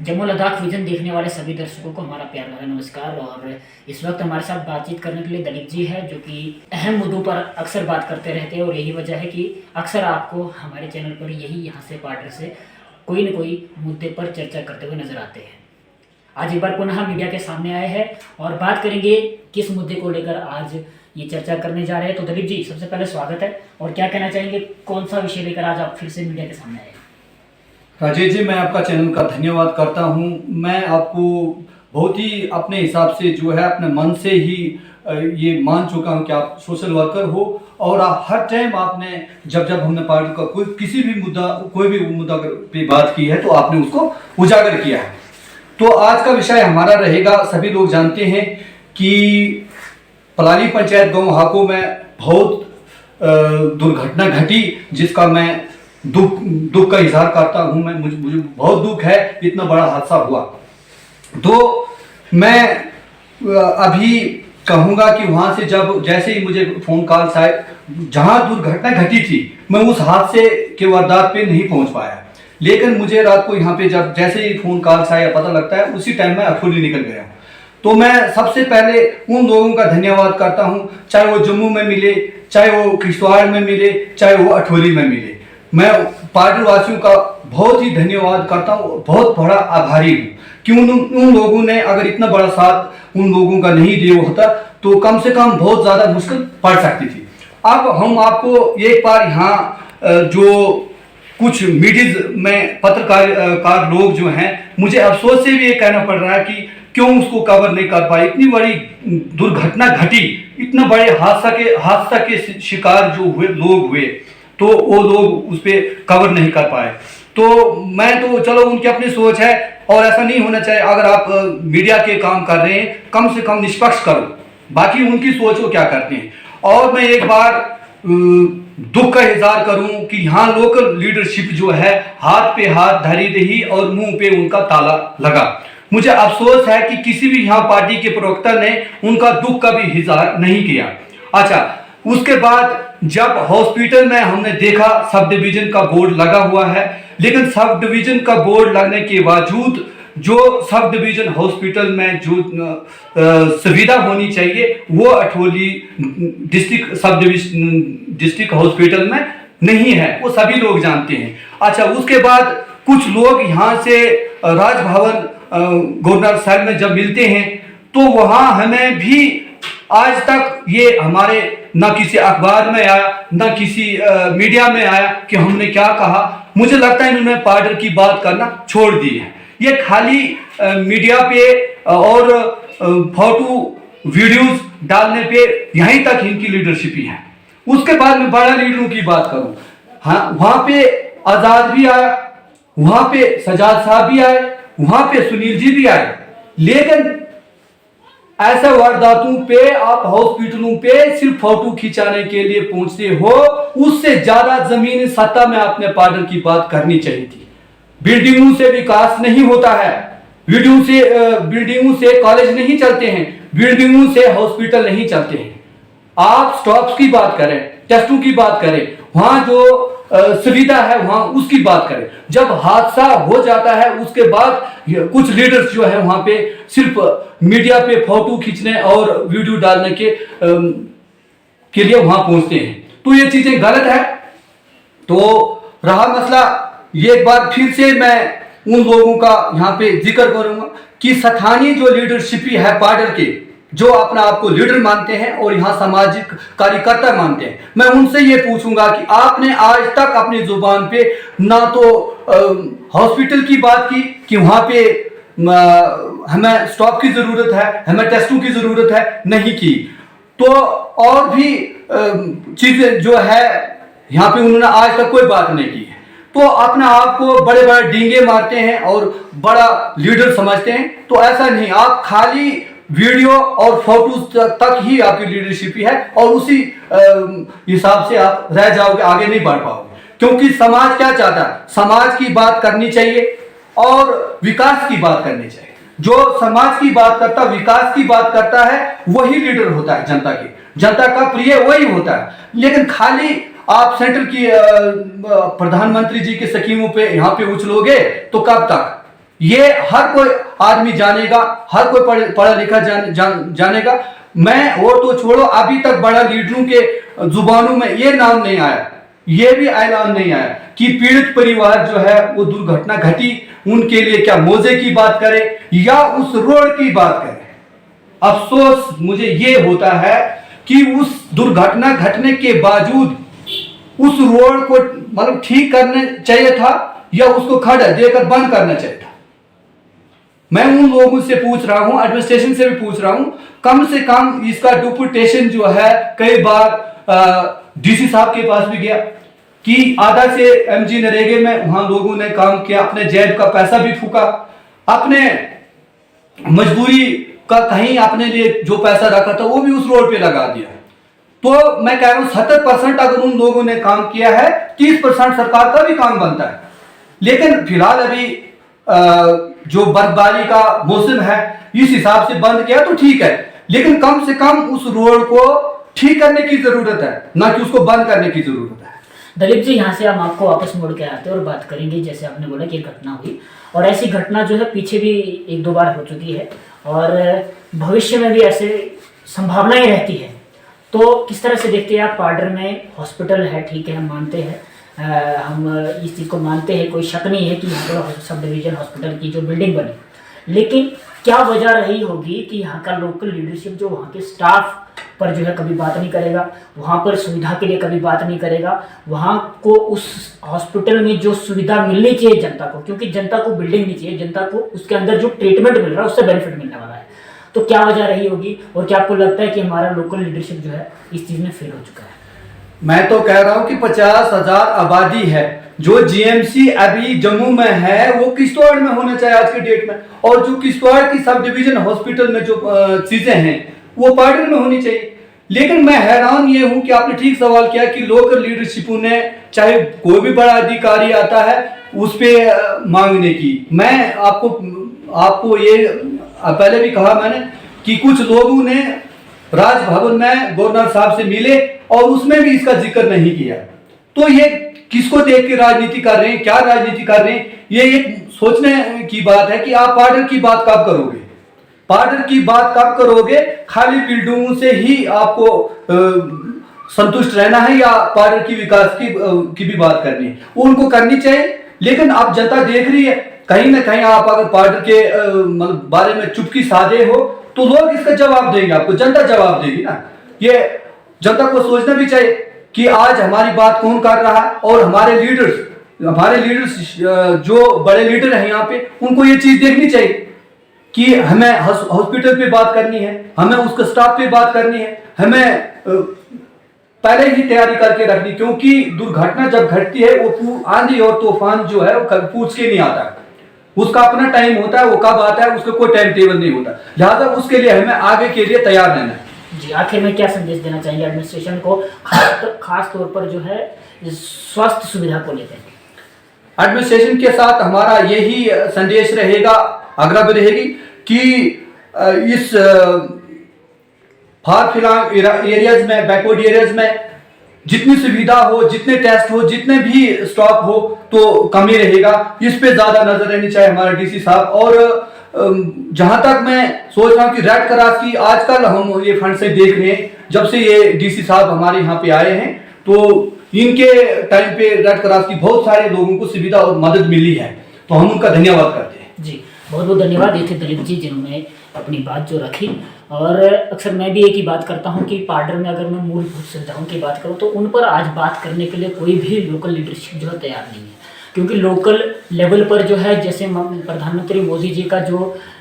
Jammu Ladakh vision देखने वाले सभी दर्शकों को हमारा प्यार भरा नमस्कार। और इस वक्त हमारे साथ बातचीत करने के लिए दलीप जी है, जो कि अहम मुद्दों पर अक्सर बात करते रहते हैं। और यही वजह है कि अक्सर आपको हमारे चैनल पर यही यहाँ से पार्टनर से कोई न कोई मुद्दे पर चर्चा करते हुए नजर आते हैं। आज एक बार पुनः मीडिया के सामने आए हैं और बात करेंगे किस मुद्दे को लेकर आज ये चर्चा करने जा रहे हैं। तो दलीप जी, सबसे पहले स्वागत है। और क्या कहना चाहेंगे, कौन सा विषय लेकर आज आप फिर से मीडिया के सामने आए? राजेश जी, मैं आपका चैनल का धन्यवाद करता हूं। मैं आपको बहुत ही अपने हिसाब से जो है अपने मन से ही ये मान चुका हूं कि आप सोशल वर्कर हो और आप हर टाइम आपने जब हमने पार्टी का कोई भी मुद्दा पे बात की है तो आपने उसको उजागर किया है। तो आज का विषय हमारा रहेगा, सभी लोग जानते हैं कि पलाली पंचायत गाँव हाको में बहुत दुर्घटना घटी, जिसका मैं दुख का इजहार करता हूं। मुझे बहुत दुख है, इतना बड़ा हादसा हुआ। तो मैं अभी कहूंगा कि वहां से जैसे ही मुझे फोन कॉल आए, जहां दुर्घटना घटी थी, मैं उस हादसे के वारदात पे नहीं पहुंच पाया। लेकिन मुझे रात को यहाँ पे जैसे ही फोन कॉल आया पता लगता है, उसी टाइम मैं अठोली निकल गया। तो मैं सबसे पहले उन लोगों का धन्यवाद करता हूँ, चाहे वो जम्मू में मिले, चाहे वो किश्तवाड़ में मिले, चाहे वो अठोली में मिले। मैं पार्टी वासियों का बहुत ही धन्यवाद करता हूँ, बहुत बड़ा आभारी हूँ कि उन लोगों ने अगर इतना बड़ा साथ उन लोगों का नहीं दिया होता तो कम से कम बहुत ज़्यादा मुश्किल पड़ सकती थी। अब हम आपको एक बार यहाँ जो कुछ मीडिया में पत्रकार लोग जो हैं, मुझे अफसोस से भी ये कहना पड़ रहा है कि क्यों उसको कवर नहीं कर पाए। इतनी बड़ी दुर्घटना घटी, इतना बड़े हादसा के शिकार जो लोग हुए, तो वो लोग उस पर कवर नहीं कर पाए। तो मैं तो चलो उनकी अपनी सोच है और ऐसा नहीं होना चाहिए। अगर आप मीडिया के काम कर रहे हैं, कम से कम निष्पक्ष करो, बाकी उनकी सोच वो क्या करते हैं। और मैं एक बार दुख का इजहार करूं कि यहाँ लोकल लीडरशिप जो है हाथ पे हाथ धरी रही और मुंह पे उनका ताला लगा। मुझे अफसोस है कि किसी भी यहाँ पार्टी के प्रवक्ता ने उनका दुख का भी इजहार नहीं किया। अच्छा, उसके बाद जब हॉस्पिटल में हमने देखा सब डिवीजन का बोर्ड लगा हुआ है, लेकिन सब डिवीजन का बोर्ड लगने के बावजूद जो सब डिवीजन हॉस्पिटल में जो सुविधा होनी चाहिए वो अठोली डिस्ट्रिक्ट हॉस्पिटल में नहीं है, वो सभी लोग जानते हैं। अच्छा, उसके बाद कुछ लोग यहाँ से राजभवन गवर्नर साहब में जब मिलते हैं तो वहाँ हमें भी आज तक ये हमारे ना किसी अखबार में आया, ना किसी मीडिया में आया कि हमने क्या कहा। मुझे लगता है इन्होंने पार्टी की बात करना छोड़ दी है। ये खाली मीडिया पे और फोटो वीडियोस डालने पे यहीं तक इनकी लीडरशिप ही है। उसके बाद में बड़ा लीडरों की बात करूं, हाँ, वहां पे आजाद भी आया, वहां पे सजाद साहब भी आए, वहां पे सुनील जी भी आए। लेकिन ऐसे वारदातों पे आप हॉस्पिटलों पे सिर्फ फोटो खिंचाने के लिए पहुंचते हो, उससे ज्यादा जमीनी सत्ता में आपने पार्टी की बात करनी चाहिए थी। बिल्डिंगों से विकास नहीं होता है, बिल्डिंगों से कॉलेज नहीं चलते हैं, बिल्डिंगों से हॉस्पिटल नहीं चलते हैं। आप स्टॉप्स की बात करें, टेस्टों की बात करें, वहां जो सुविधा है वहां उसकी बात करें। जब हादसा हो जाता है उसके बाद कुछ लीडर्स जो है वहां पे सिर्फ मीडिया पे फोटो खींचने और वीडियो डालने के लिए वहां पहुंचते हैं, तो ये चीजें गलत है। तो रहा मसला, ये बार फिर से मैं उन लोगों का यहाँ पे जिक्र करूंगा कि स्थानीय जो लीडरशिप है पार्टी के, जो अपना आपको लीडर मानते हैं और यहाँ सामाजिक कार्यकर्ता मानते हैं, मैं उनसे ये पूछूंगा कि आपने आज तक अपनी जुबान पे ना तो हॉस्पिटल की बात की कि वहाँ पे हमें स्टॉप की जरूरत है, हमें टेस्टों की जरूरत है, नहीं की। तो और भी चीजें जो है यहाँ पे उन्होंने आज तक कोई बात नहीं की है। तो अपने आप को बड़े बड़े डींगे मारते हैं और बड़ा लीडर समझते हैं। तो ऐसा नहीं, आप खाली वीडियो और फोटोज तक ही आपकी लीडरशिप है और उसी हिसाब से आप रह जाओगे, आगे नहीं बढ़ पाओगे। क्योंकि समाज क्या चाहता है, समाज की बात करनी चाहिए और विकास की बात करनी चाहिए। जो समाज की बात करता, विकास की बात करता है, वही लीडर होता है जनता की, जनता का प्रिय वही होता है। लेकिन खाली आप सेंटर की प्रधानमंत्री जी की स्कीमों पे यहाँ पे उछलोगे तो कब तक? ये हर कोई आदमी जानेगा, हर कोई पढ़ा लिखा जानेगा। मैं और तो छोड़ो, अभी तक बड़ा लीडरों के जुबानों में ये नाम नहीं आया, ये भी ऐलान नहीं आया कि पीड़ित परिवार जो है वो दुर्घटना घटी उनके लिए क्या मुआवजे की बात करे या उस रोड की बात करे। अफसोस मुझे ये होता है कि उस दुर्घटना घटने के बावजूद उस रोड को मतलब ठीक करने चाहिए था या उसको खड़ा देकर बंद करना चाहिए था। मैं उन लोगों से पूछ रहा हूं, एडमिनिस्ट्रेशन से भी पूछ रहा हूं, कम से कम इसका डुप्लीकेशन जो है, कई बार डीसी साहब के पास भी गया कि आधा से एमजी नरेगे में वहां लोगों ने काम किया, अपने जेब का पैसा भी फूका, अपने मजबूरी का कहीं अपने लिए जो पैसा रखा था वो भी उस रोड पे लगा दिया। तो मैं कह रहा हूं 70% अगर उन लोगों ने काम किया है, 30% सरकार का भी काम बनता है। लेकिन फिलहाल अभी जो बर्फबारी का मौसम है, इस हिसाब से बंद किया तो ठीक है, लेकिन कम से कम उस रोड को ठीक करने की जरूरत है, ना कि उसको बंद करने की जरूरत है। दलीप जी, यहाँ से हम आपको वापस मोड़ के आते हैं और बात करेंगे, जैसे आपने बोला कि घटना हुई और ऐसी घटना जो है पीछे भी 1-2 बार हो चुकी है और भविष्य में भी ऐसे संभावनाएं रहती है। तो किस तरह से देखते हैं आप? पार्डर में हॉस्पिटल है, ठीक है, हम मानते हैं, हम इस चीज़ को मानते हैं, कोई शक नहीं है कि यहाँ पर सब डिवीजन हॉस्पिटल की जो बिल्डिंग बनी, लेकिन क्या वजह रही होगी कि यहाँ का लोकल लीडरशिप जो वहाँ के स्टाफ पर जो है कभी बात नहीं करेगा, वहाँ पर सुविधा के लिए कभी बात नहीं करेगा, वहाँ को उस हॉस्पिटल में जो सुविधा मिलनी चाहिए जनता को, क्योंकि जनता को बिल्डिंग नहीं चाहिए, जनता को उसके अंदर जो ट्रीटमेंट मिल रहा है उससे बेनिफिट मिलने वाला है। तो क्या वजह रही होगी और क्या आपको लगता है कि हमारा लोकल लीडरशिप जो है इस चीज़ में फेल हो चुका है? मैं तो कह रहा हूं कि 50,000 आबादी है, जो जीएमसी अभी जम्मू में है वो किश्तवाड़ में होना चाहिए आज के डेट में, और जो किश्तवाड़ की सब डिवीजन हॉस्पिटल में जो चीजें हैं वो पार्डर में होनी चाहिए। लेकिन मैं हैरान ये हूं कि आपने ठीक सवाल किया कि लोकल लीडरशिपों ने, चाहे कोई भी बड़ा अधिकारी आता है, उस पर मांगने की। मैं आपको ये पहले भी कहा मैंने कि कुछ लोगों ने राजभवन में गवर्नर साहब से मिले और उसमें भी इसका जिक्र नहीं किया। तो ये किसको देख के राजनीति कर रहे हैं, क्या राजनीति कर रहे हैं? ये एक सोचने की बात है कि आप पार्डर की बात कब करोगे, पार्डर की बात कब करोगे? खाली बिल्डिंगों से ही आपको संतुष्ट रहना है या पार्डर की विकास की भी बात करनी है? वो उनको करनी चाहिए, लेकिन अब जनता देख रही है, कहीं ना कहीं आप अगर पार्डर के मतलब बारे में चुप्पी साधे हो तो लोग इसका जवाब देंगे, आपको जनता जवाब देगी ना। ये जनता को सोचना भी चाहिए कि आज हमारी बात कौन कर रहा है, और हमारे लीडर्स जो बड़े लीडर हैं यहाँ पे, उनको ये चीज देखनी चाहिए कि हमें हॉस्पिटल पे बात करनी है, हमें उसके स्टाफ पे बात करनी है, हमें पहले ही तैयारी करके रखनी, क्योंकि दुर्घटना जब घटती है वो आंधी और तूफान जो है वो पूछ के नहीं आता, उसका अपना टाइम होता है, वो कब आता है उसका कोई टाइम टेबल नहीं होता। लिहाजा उसके लिए हमें आगे के लिए तैयार रहना है। जी, आखिर में क्या संदेश देना चाहिए एडमिनिस्ट्रेशन को, खास तौर पर जो है स्वास्थ्य सुविधा को लेकर? एडमिनिस्ट्रेशन के साथ हमारा यही संदेश रहेगा, आग्रह भी रहेगी कि इस फार फिलहाल एरियाज में, बैकवर्ड एरियाज में जितनी सुविधा हो, जितने टेस्ट हो, जितने भी स्टॉक हो, तो कमी रहेगा। इस पे ज्यादा नजर रहनी चाहिए हमारे डीसी साहब। और जहां तक मैं सोच रहा हूं कि रेड क्रॉस की आजकल हम ये फंड से देख रहे हैं, जब से ये डीसी साहब हमारे यहाँ पे आए हैं, तो इनके टाइम पे रेड क्रॉस की बहुत सारे लोगों को सुविधा और मदद मिली है, तो हम उनका धन्यवाद करते हैं। जी, बहुत बहुत धन्यवाद। ये थे दलीप जी जिन्होंने अपनी बात जो रखी। और अक्सर मैं भी एक ही बात करता हूं कि पार्डर में अगर मैं मूलभूत सुविधाओं की बात करूं तो उन पर आज बात करने के लिए कोई भी लोकल लीडरशिप जो है तैयार नहीं है, क्योंकि लोकल लेवल पर जो है, जैसे प्रधानमंत्री मोदी जी का जो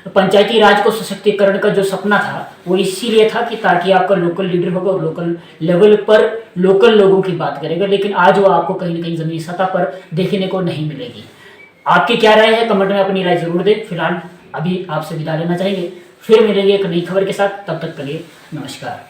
पंचायती राज को सशक्तिकरण का जो सपना था, वो इसीलिए था कि ताकि आपका लोकल लीडर होगा और लोकल लेवल पर लोकल लोगों की बात करेगा, लेकिन आज वो आपको कहीं ना कहीं जमीनी सतह पर देखने को नहीं मिलेगी। आपकी क्या राय है? कमेंट में अपनी राय जरूर दें। फिलहाल अभी आपसे विदा लेना चाहेंगे, फिर मिलेंगे एक नई खबर के साथ, तब तक के लिए नमस्कार।